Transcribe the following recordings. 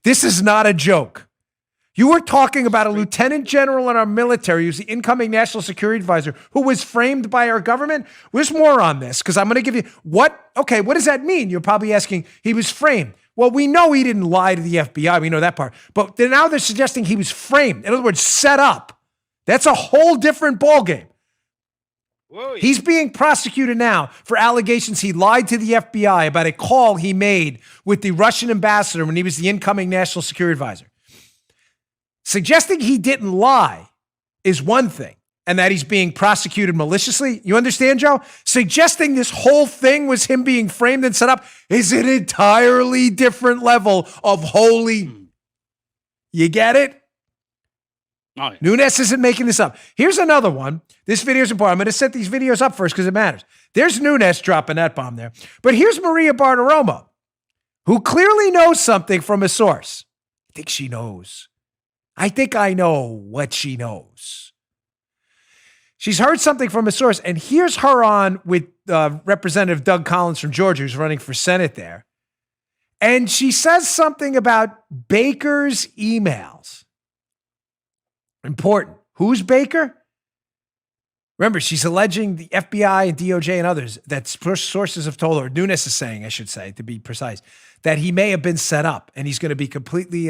This is not a joke. You were talking about a lieutenant general in our military who's the incoming national security advisor who was framed by our government. There's more on this because I'm going to give you what does that mean? You're probably asking, he was framed. Well, we know he didn't lie to the FBI. We know that part. But now they're suggesting he was framed. In other words, set up. That's a whole different ballgame. Whoa. He's being prosecuted now for allegations he lied to the FBI about a call he made with the Russian ambassador when he was the incoming national security advisor. Suggesting he didn't lie is one thing, and that he's being prosecuted maliciously. You understand, Joe? Suggesting this whole thing was him being framed and set up is an entirely different level of holy. You get it? Oh, yeah. Nunes isn't making this up. Here's another one. This video is important. I'm going to set these videos up first because it matters. There's Nunes dropping that bomb there. But here's Maria Bartiromo, who clearly knows something from a source. I think she knows. I think I know what she knows. She's heard something from a source, and here's her on with Representative Doug Collins from Georgia, who's running for Senate there. And she says something about Baker's emails. Important. Who's Baker? Remember, she's alleging the FBI and DOJ and others that sources have told her, Nunes is saying, I should say, to be precise, that he may have been set up and he's going to be completely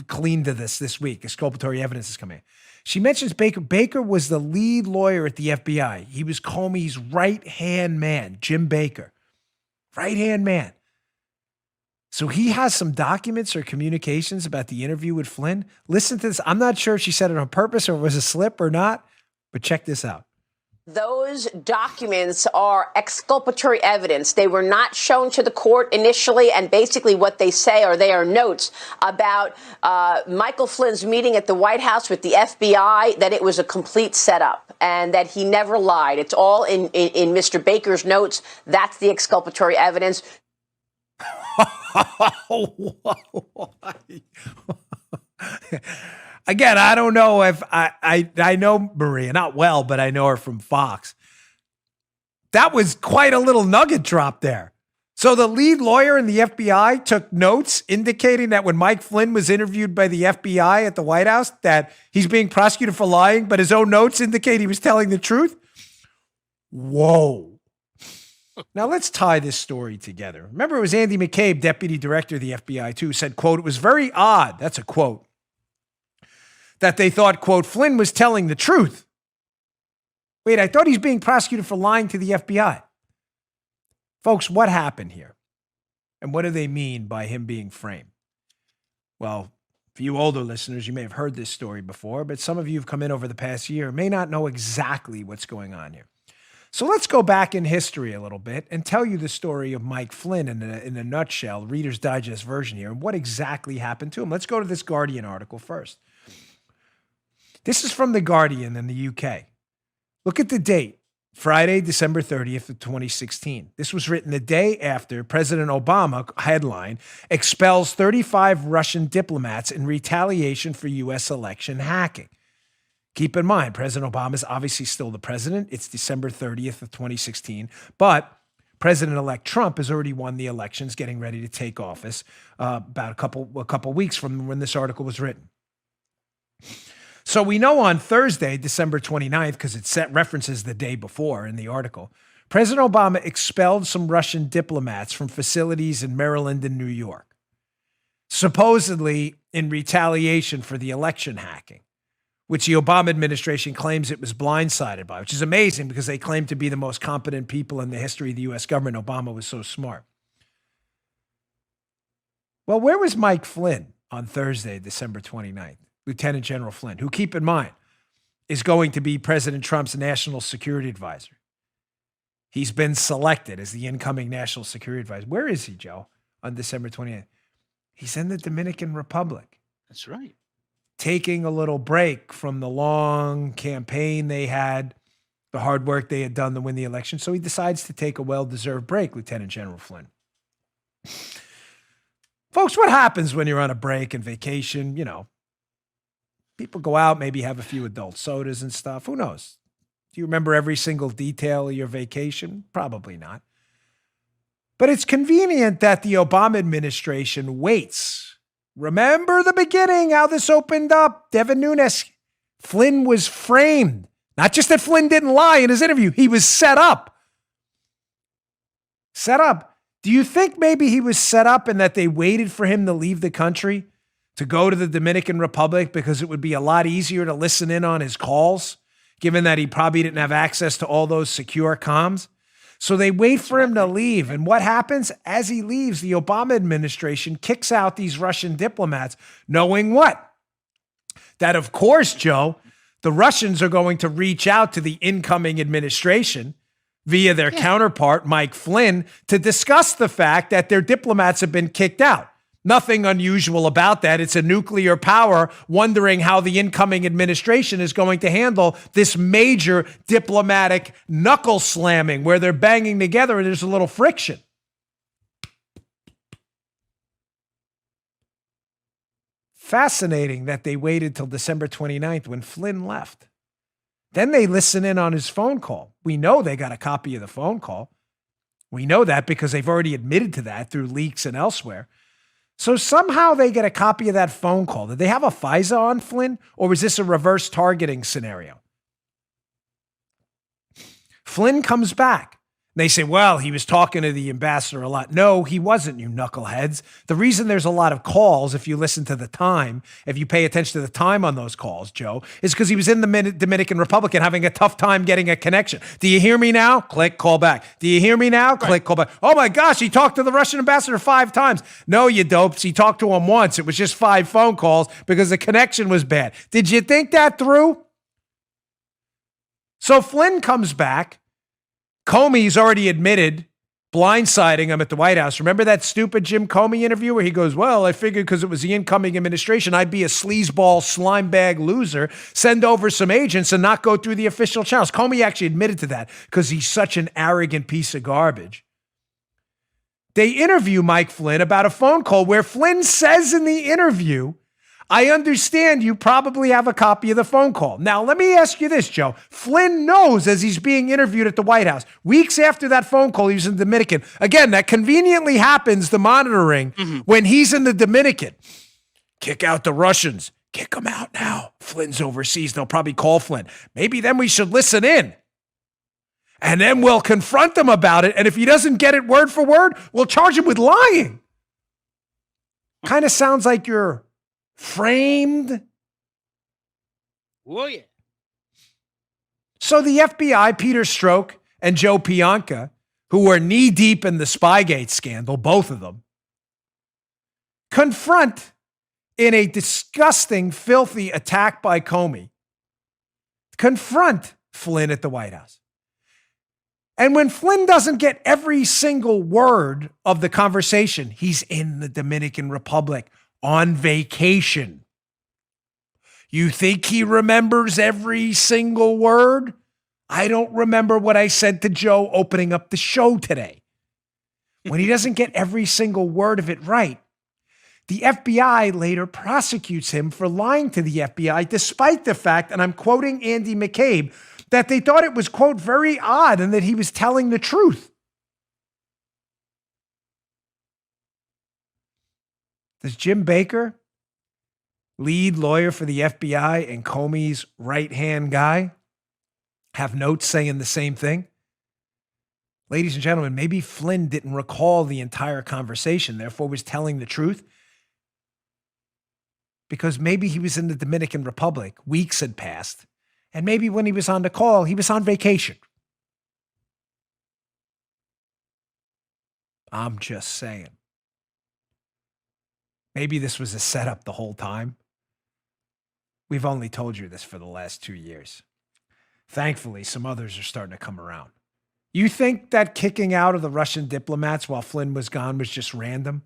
clean to this week. Exculpatory evidence is coming. She mentions Baker. Baker was the lead lawyer at the FBI. He was Comey's right-hand man, Jim Baker. Right-hand man. So he has some documents or communications about the interview with Flynn. Listen to this. I'm not sure if she said it on purpose or it was a slip or not, but check this out. Those documents are exculpatory evidence. They were not shown to the court initially, and basically what they say are they are notes about Michael Flynn's meeting at the White House with the FBI, that it was a complete setup and that he never lied. It's all in Mr. Baker's notes. That's the exculpatory evidence. Again, I don't know if I know Maria, not well, but I know her from Fox. That was quite a little nugget drop there. So the lead lawyer in the FBI took notes indicating that when Mike Flynn was interviewed by the FBI at the White House, that he's being prosecuted for lying, but his own notes indicate he was telling the truth. Whoa. Now let's tie this story together. Remember, it was Andy McCabe, deputy director of the FBI, too, said, quote, it was very odd, that's a quote, that they thought, quote, Flynn was telling the truth. Wait, I thought he's being prosecuted for lying to the FBI. Folks, what happened here? And what do they mean by him being framed? Well, for you older listeners, you may have heard this story before, but some of you who've come in over the past year may not know exactly what's going on here. So let's go back in history a little bit and tell you the story of Mike Flynn in a nutshell, Reader's Digest version here, and what exactly happened to him. Let's go to this Guardian article first. This is from The Guardian in the UK. Look at the date, Friday, December 30th of 2016. This was written the day after President Obama, headline, expels 35 Russian diplomats in retaliation for U.S. election hacking. Keep in mind, President Obama is obviously still the president. It's December 30th of 2016, but President-elect Trump has already won the elections, getting ready to take office about a couple weeks from when this article was written. So we know on Thursday, December 29th, because it references the day before in the article, President Obama expelled some Russian diplomats from facilities in Maryland and New York, supposedly in retaliation for the election hacking, which the Obama administration claims it was blindsided by, which is amazing because they claim to be the most competent people in the history of the U.S. government. Obama was so smart. Well, where was Mike Flynn on Thursday, December 29th? Lieutenant General Flynn, who, keep in mind, is going to be President Trump's national security advisor. He's been selected as the incoming national security advisor. Where is he, Joe, on December 28th? He's in the Dominican Republic. That's right. Taking a little break from the long campaign they had, the hard work they had done to win the election. So he decides to take a well-deserved break, Lieutenant General Flynn. Folks, what happens when you're on a break and vacation? You know, people go out, maybe have a few adult sodas and stuff. Who knows? Do you remember every single detail of your vacation? Probably not. But it's convenient that the Obama administration waits Remember the beginning, how this opened up. Devin Nunes, Flynn was framed. Not just that Flynn didn't lie in his interview, he was set up. Set up. Do you think maybe he was set up and that they waited for him to leave the country to go to the Dominican Republic because it would be a lot easier to listen in on his calls, given that he probably didn't have access to all those secure comms? So they wait for him to leave. And what happens? As he leaves, the Obama administration kicks out these Russian diplomats, knowing what? That, of course, Joe, the Russians are going to reach out to the incoming administration via their counterpart, Mike Flynn, to discuss the fact that their diplomats have been kicked out. Nothing unusual about that. It's a nuclear power wondering how the incoming administration is going to handle this major diplomatic knuckle slamming where they're banging together and there's a little friction. Fascinating that they waited till December 29th when Flynn left. Then they listen in on his phone call. We know they got a copy of the phone call. We know that because they've already admitted to that through leaks and elsewhere. So somehow they get a copy of that phone call. Did they have a FISA on Flynn, or was this a reverse targeting scenario? Flynn comes back. They say, well, he was talking to the ambassador a lot. No, he wasn't, you knuckleheads. The reason there's a lot of calls, if you listen to the time, if you pay attention to the time on those calls, Joe, is because he was in the Dominican Republic and having a tough time getting a connection. Do you hear me now? Click, call back. Do you hear me now? Click, call back. Oh my gosh, he talked to the Russian ambassador 5 times. No, you dopes. He talked to him once. It was just 5 phone calls because the connection was bad. Did you think that through? So Flynn comes back. Comey's already admitted blindsiding him at the White House. Remember that stupid Jim Comey interview where he goes, well, I figured because it was the incoming administration, I'd be a sleazeball, slime bag loser, send over some agents and not go through the official channels. Comey actually admitted to that because he's such an arrogant piece of garbage. They interview Mike Flynn about a phone call where Flynn says in the interview, I understand you probably have a copy of the phone call. Now, let me ask you this, Joe. Flynn knows as he's being interviewed at the White House, weeks after that phone call, he was in the Dominican. Again, that conveniently happens, the monitoring, when he's in the Dominican. Kick out the Russians. Kick them out now. Flynn's overseas. They'll probably call Flynn. Maybe then we should listen in. And then we'll confront him about it. And if he doesn't get it word for word, we'll charge him with lying. Kind of sounds like you're framed. Oh, yeah. So the FBI, Peter Strzok and Joe Pianka, who were knee-deep in the Spygate scandal, both of them, confront in a disgusting, filthy attack by Comey, confront Flynn at the White House. And when Flynn doesn't get every single word of the conversation, he's in the Dominican Republic on vacation. You think he remembers every single word? I don't remember what I said to Joe opening up the show today. When he doesn't get every single word of it right, the FBI later prosecutes him for lying to the FBI, despite the fact, and I'm quoting Andy McCabe, that they thought it was, quote, very odd and that he was telling the truth. Does Jim Baker, lead lawyer for the FBI and Comey's right-hand guy, have notes saying the same thing? Ladies and gentlemen, maybe Flynn didn't recall the entire conversation, therefore was telling the truth. Because maybe he was in the Dominican Republic, weeks had passed, and maybe when he was on the call, he was on vacation. I'm just saying. Maybe this was a setup the whole time. We've only told you this for the last 2 years. Thankfully, some others are starting to come around. You think that kicking out of the Russian diplomats while Flynn was gone was just random?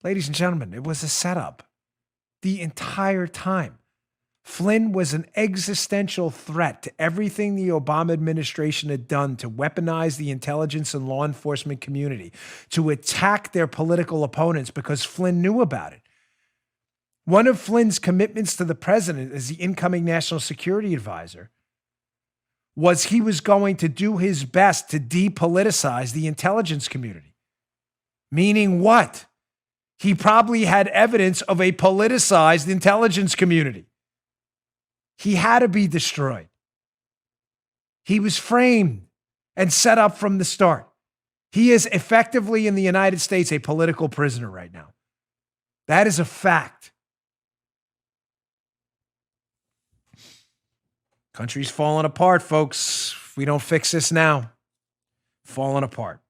Ladies and gentlemen, it was a setup the entire time. Flynn was an existential threat to everything the Obama administration had done to weaponize the intelligence and law enforcement community, to attack their political opponents because Flynn knew about it. One of Flynn's commitments to the president as the incoming national security advisor was he was going to do his best to depoliticize the intelligence community. Meaning what? He probably had evidence of a politicized intelligence community. He had to be destroyed. He was framed and set up from the start. He is effectively in the United States a political prisoner right now. That is a fact. Country's falling apart, folks. If we don't fix this now, falling apart.